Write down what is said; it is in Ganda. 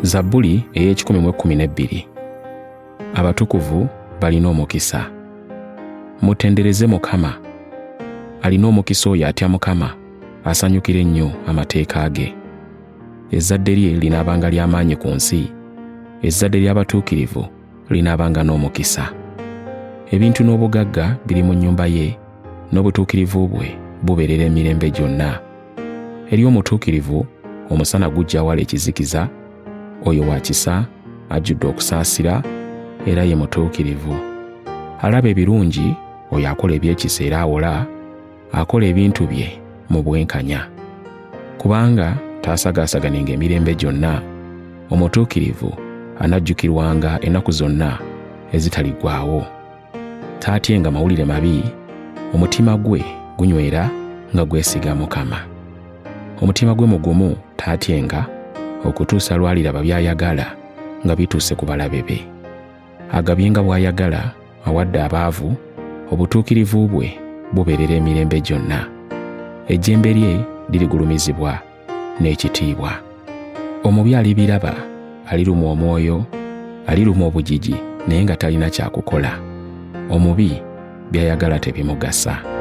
Zabbuli ey'ekikumi abatukuvu balina omukisa. Mutendereze Mukama. Alina omukisa oyo atya Mukama, asanyukira ennyo amateeka ge. Ezzadde lye linaabanga ly'amaanyi ku nsi, ezzadde ly'abatuukirivu linaabanga n'omukisa. Ebintu n'obugagga biri mu nnyumba ye, n'obutuukirivu bwe bubeerera emirembe gyonna. Eri omutuukirivu omusana gujja wala ekizikiza, oyo wa kisa, ajjudde okusaasira, era ye mutuukirivu. Alaba ebirungi, oyo akola ebyekisa era awola, akola ebintu bye mu bwenkanya. Kubanga taasagaasaganinga emirembe gyonna, omutuukirivu anajjukirwanga ennaku zonna ezitaliggwaawo. Taatyenga mawulire mabi, omutima gwe gunywera nga gwesiga Mukama. Omutima gwe mugumu taatyenga okutuusa lw'aliraba by'ayagala nga bituuse ku balabe be. Agabye nga bw'ayagala awadde abaavu, obutuukirivu bwe bubeerera emirembe gyonna. Ejjembe lye lirigulumizibwa n'ekitiibwa. Omubi alibiraba, alirumwa omwoyo, alirumwa obujiji naye nga talina kyakukola. Omubi by'ayagala tebimugasa.